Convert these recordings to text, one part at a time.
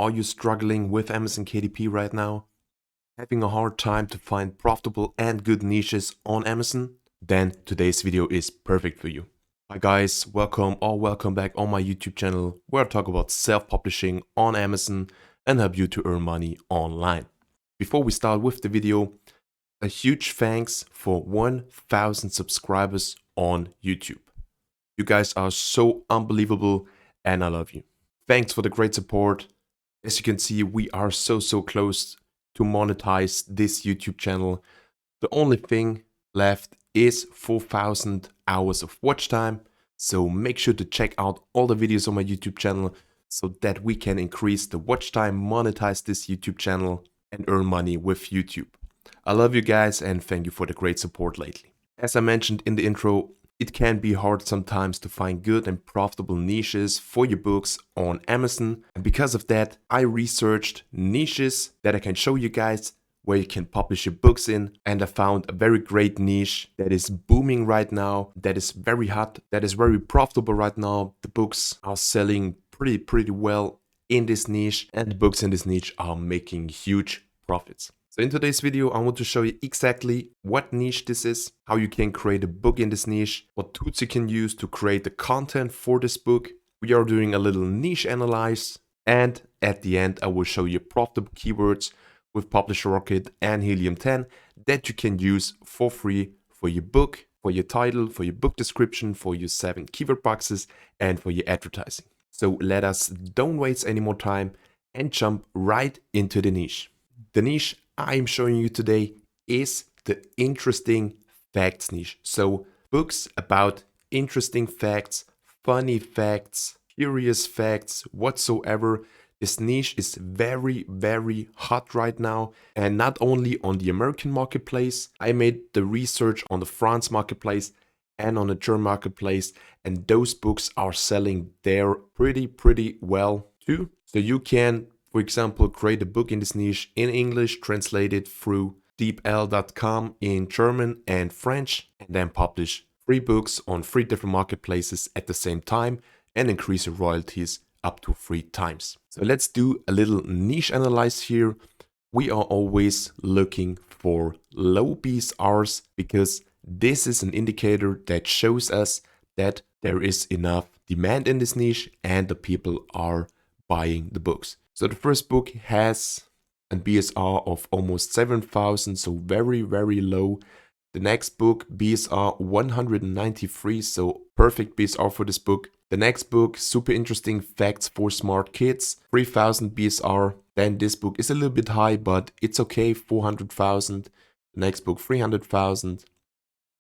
Are you struggling with Amazon KDP right now? Having a hard time to find profitable and good niches on Amazon? Then today's video is perfect for you. Hi guys, welcome back on my YouTube channel where I talk about self-publishing on Amazon and help you to earn money online. Before we start with the video, a huge thanks for 1,000 subscribers on YouTube. You guys are so unbelievable and I love you. Thanks for the great support. As you can see, we are so close to monetize this YouTube channel. The only thing left is 4,000 hours of watch time. So make sure to check out all the videos on my YouTube channel so that we can increase the watch time, monetize this YouTube channel and earn money with YouTube. I love you guys and thank you for the great support lately. As I mentioned in the intro, it can be hard sometimes to find good and profitable niches for your books on Amazon. And because of that, I researched niches that I can show you guys where you can publish your books in. And I found a very great niche that is booming right now, that is very hot, that is very profitable right now. The books are selling pretty well in this niche, and the books in this niche are making huge profits. So in today's video, I want to show you exactly what niche this is, how you can create a book in this niche, what tools you can use to create the content for this book. We are doing a little niche analyze, and at the end, I will show you profitable keywords with PublisherRocket and Helium 10 that you can use for free for your book, for your title, for your book description, for your 7 keyword boxes, and for your advertising. So let us don't waste any more time and jump right into the niche. The niche I'm showing you today is the interesting facts niche. So books about interesting facts, funny facts, curious facts, whatsoever. This niche is very hot right now, and not only on the American marketplace. I made the research on the France marketplace and on the German marketplace, and those books are selling there pretty well too. So you can, for example, create a book in this niche in English, translate it through deepl.com in German and French, and then publish 3 books on 3 different marketplaces at the same time and increase your royalties up to 3 times. So let's do a little niche analyze here. We are always looking for low BSRs because this is an indicator that shows us that there is enough demand in this niche and the people are buying the books. So the first book has a BSR of almost 7,000, so very low. The next book, BSR 193, so perfect BSR for this book. The next book, super interesting facts for smart kids, 3,000 BSR. Then this book is a little bit high, but it's okay, 400,000. The next book, 300,000.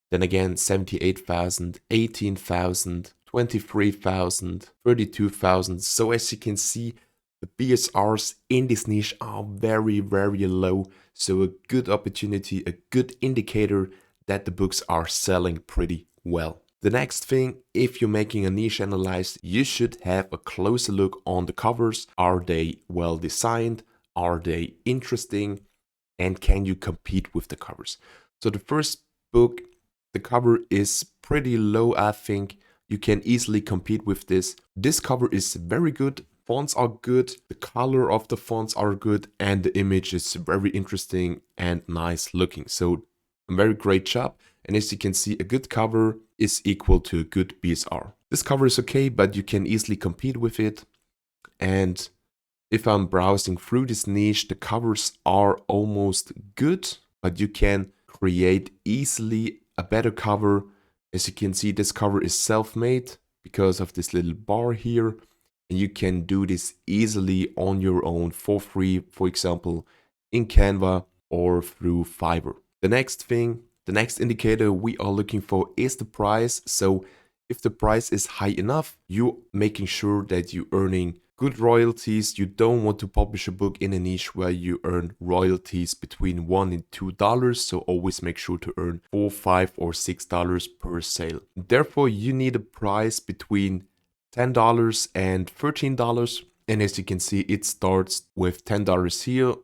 Then again, 78,000, 18,000, 23,000, 32,000. So as you can see, the BSRs in this niche are very low. So a good opportunity, a good indicator that the books are selling pretty well. The next thing, if you're making a niche analyze, you should have a closer look on the covers. Are they well designed? Are they interesting? And can you compete with the covers? So the first book, the cover is pretty low, I think. You can easily compete with this. This cover is very good. Fonts are good, the color of the fonts are good, and the image is very interesting and nice looking. So a very great job. And as you can see, a good cover is equal to a good BSR. This cover is okay, but you can easily compete with it. And if I'm browsing through this niche, the covers are almost good, but you can create easily a better cover. As you can see, this cover is self-made because of this little bar here. And you can do this easily on your own for free, for example, in Canva or through Fiverr. The next thing, the next indicator we are looking for is the price. So if the price is high enough, you're making sure that you're earning good royalties. You don't want to publish a book in a niche where you earn royalties between $1 and $2. So always make sure to earn $4, $5, or $6 per sale. Therefore, you need a price between $10 and $13. And as you can see, it starts with $10 here,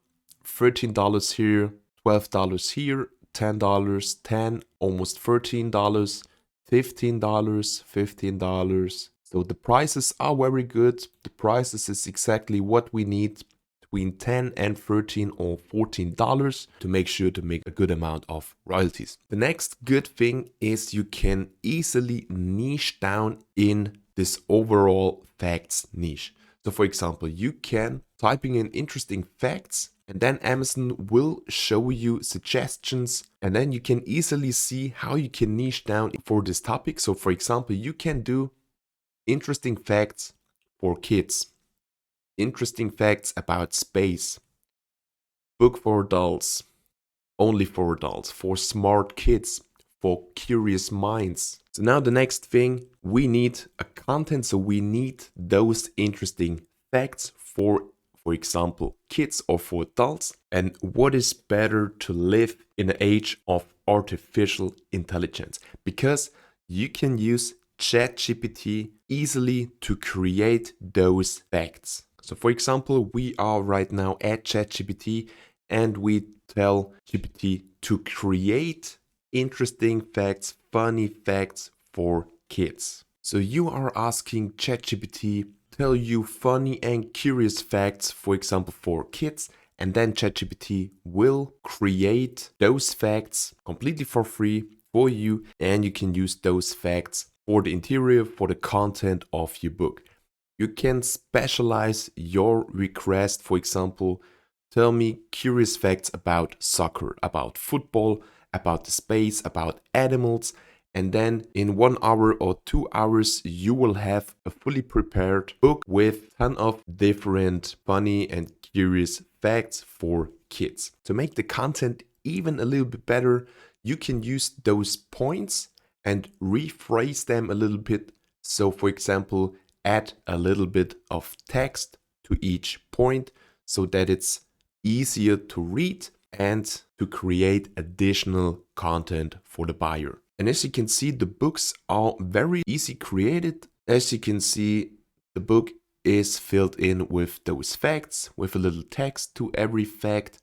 $13 here, $12 here, $10, 10, almost $13, $15, $15, So the prices are very good. The prices is exactly what we need, between $10 and $13 or $14 to make sure to make a good amount of royalties. The next good thing is you can easily niche down in this overall facts niche. So for example, you can typing in interesting facts, and then Amazon will show you suggestions, and then you can easily see how you can niche down for this topic. So for example, you can do interesting facts for kids, interesting facts about space, book for adults, only for adults, for smart kids, for curious minds. So now the next thing, we need a content. So we need those interesting facts for example, kids or for adults. And what is better to live in the age of artificial intelligence? Because you can use ChatGPT easily to create those facts. So for example, we are right now at ChatGPT and we tell GPT to create interesting facts, funny facts for kids. So you are asking ChatGPT tell you funny and curious facts, for example, for kids, and then ChatGPT will create those facts completely for free for you, and you can use those facts for the interior, for the content of your book. You can specialize your request, for example, tell me curious facts about soccer, about football, about the space, about animals, and then in 1 hour or 2 hours, you will have a fully prepared book with a ton of different funny and curious facts for kids. To make the content even a little bit better, you can use those points and rephrase them a little bit. So for example, add a little bit of text to each point so that it's easier to read and to create additional content for the buyer. And as you can see, the books are very easy created. As you can see, the book is filled in with those facts, with a little text to every fact.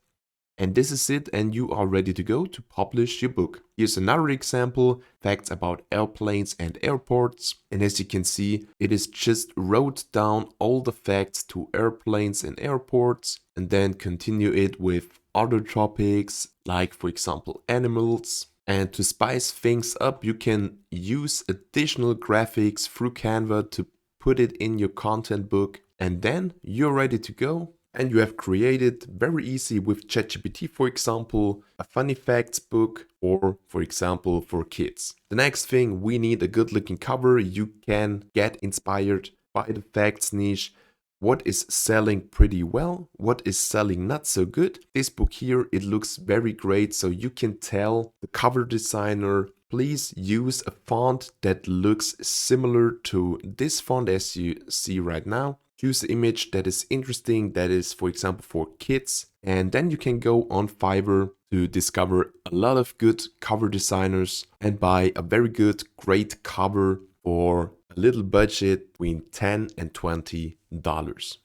And this is it, and you are ready to go to publish your book. Here's another example, facts about airplanes and airports. And as you can see, it is just wrote down all the facts to airplanes and airports, and then continue it with other topics, like for example, animals. And to spice things up, you can use additional graphics through Canva to put it in your content book, and then you're ready to go. And you have created very easy with ChatGPT, for example, a funny facts book, or for example, for kids. The next thing, we need a good looking cover. You can get inspired by the facts niche. What is selling pretty well? What is selling not so good? This book here, it looks very great. So you can tell the cover designer, please use a font that looks similar to this font as you see right now. Choose an image that is interesting, that is, for example, for kids. And then you can go on Fiverr to discover a lot of good cover designers and buy a very good, great cover for a little budget between $10 and $20.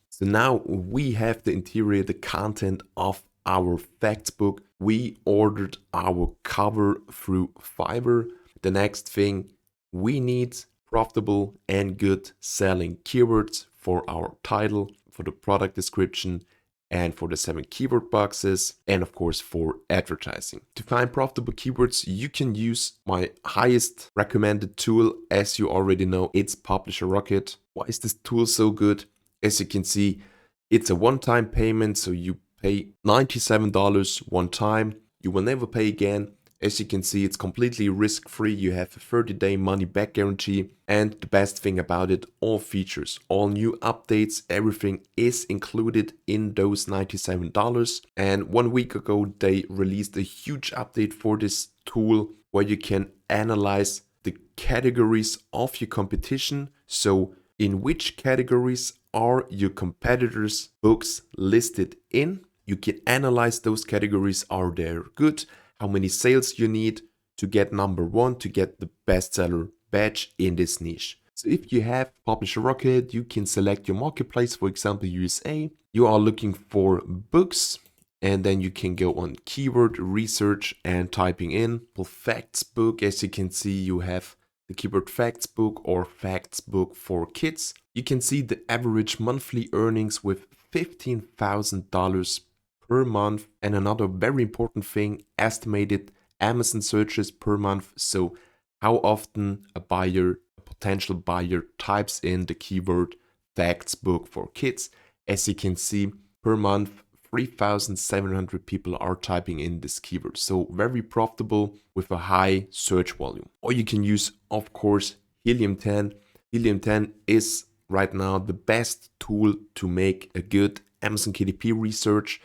So now we have the interior, the content of our facts book. We ordered our cover through Fiverr. The next thing, we need profitable and good selling keywords for our title, for the product description, and for the 7 keyword boxes, and of course for advertising. To find profitable keywords, you can use my highest recommended tool. As you already know, it's PublisherRocket. Why is this tool so good? As you can see, it's a one-time payment, so you pay $97 one time. You will never pay again. As you can see, it's completely risk-free. You have a 30-day money-back guarantee. And the best thing about it, all features, all new updates, everything is included in those $97. And 1 week ago, they released a huge update for this tool where you can analyze the categories of your competition. So in which categories are your competitors' books listed in? You can analyze those categories. Are they good? How many sales you need to get number 1, to get the bestseller badge in this niche. So if you have PublisherRocket, you can select your marketplace, for example, USA. You are looking for books, and then you can go on keyword research and typing in facts book. As you can see, you have the keyword facts book or facts book for kids, you can see the average monthly earnings with $15,000 per month. And another very important thing, estimated Amazon searches per month. So how often a potential buyer types in the keyword facts book for kids. As you can see, per month 3,700 people are typing in this keyword. So very profitable with a high search volume. Or you can use, of course, Helium 10. Helium 10 is right now the best tool to make a good Amazon KDP research.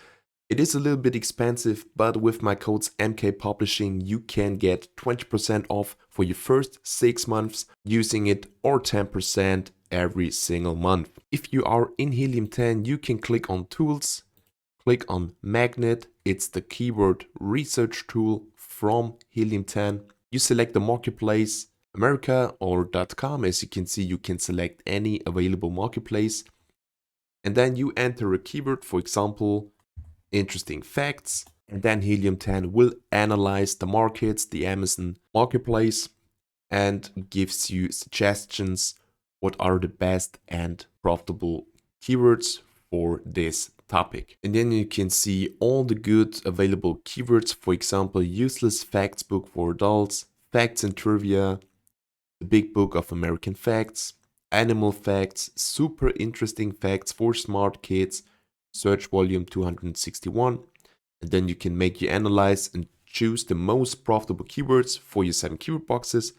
It is a little bit expensive, but with my codes MK Publishing, you can get 20% off for your first 6 months using it, or 10% every single month. If you are in Helium 10, you can click on Tools, click on Magnet. It's the keyword research tool from Helium 10. You select the marketplace, America or .com. As you can see, you can select any available marketplace. And then you enter a keyword, for example, interesting facts. And then Helium 10 will analyze the markets, the Amazon marketplace, and gives you suggestions what are the best and profitable keywords for this topic. And then you can see all the good available keywords, for example, useless facts book for adults, facts and trivia, the big book of American facts, animal facts, super interesting facts for smart kids, search volume 261. And then you can make your analyze and choose the most profitable keywords for your 7 keyword boxes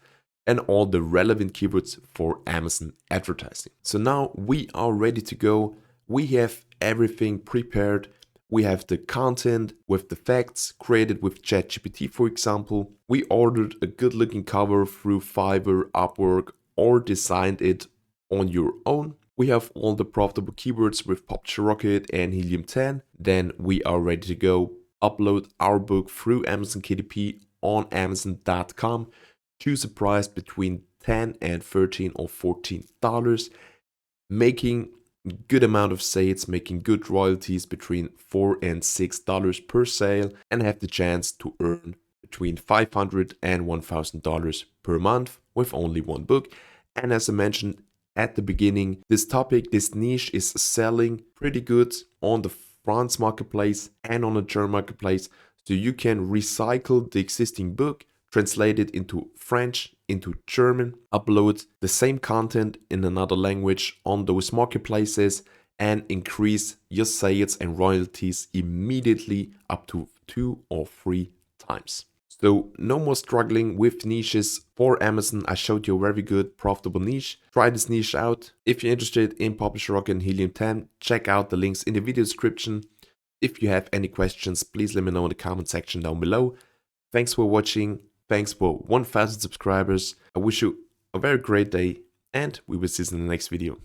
and all the relevant keywords for Amazon advertising. So now we are ready to go. We have everything prepared. We have the content with the facts created with ChatGPT, for example. We ordered a good looking cover through Fiverr, Upwork, or designed it on your own. We have all the profitable keywords with PublisherRocket and Helium 10. Then we are ready to go. Upload our book through Amazon KDP on Amazon.com. Choose a price between $10 and $13 or $14, making good amount of sales, making good royalties between $4 and $6 per sale, and have the chance to earn between $500 and $1,000 per month with only one book. And as I mentioned at the beginning, this topic, this niche is selling pretty good on the France marketplace and on the German marketplace. So you can recycle the existing book, translate it into French, into German, upload the same content in another language on those marketplaces, and increase your sales and royalties immediately up to 2 or 3 times. So no more struggling with niches for Amazon. I showed you a very good profitable niche. Try this niche out. If you're interested in PublisherRocket and Helium 10, check out the links in the video description. If you have any questions, please let me know in the comment section down below. Thanks for watching. Thanks for 1,000 subscribers. I wish you a very great day, and we will see you in the next video.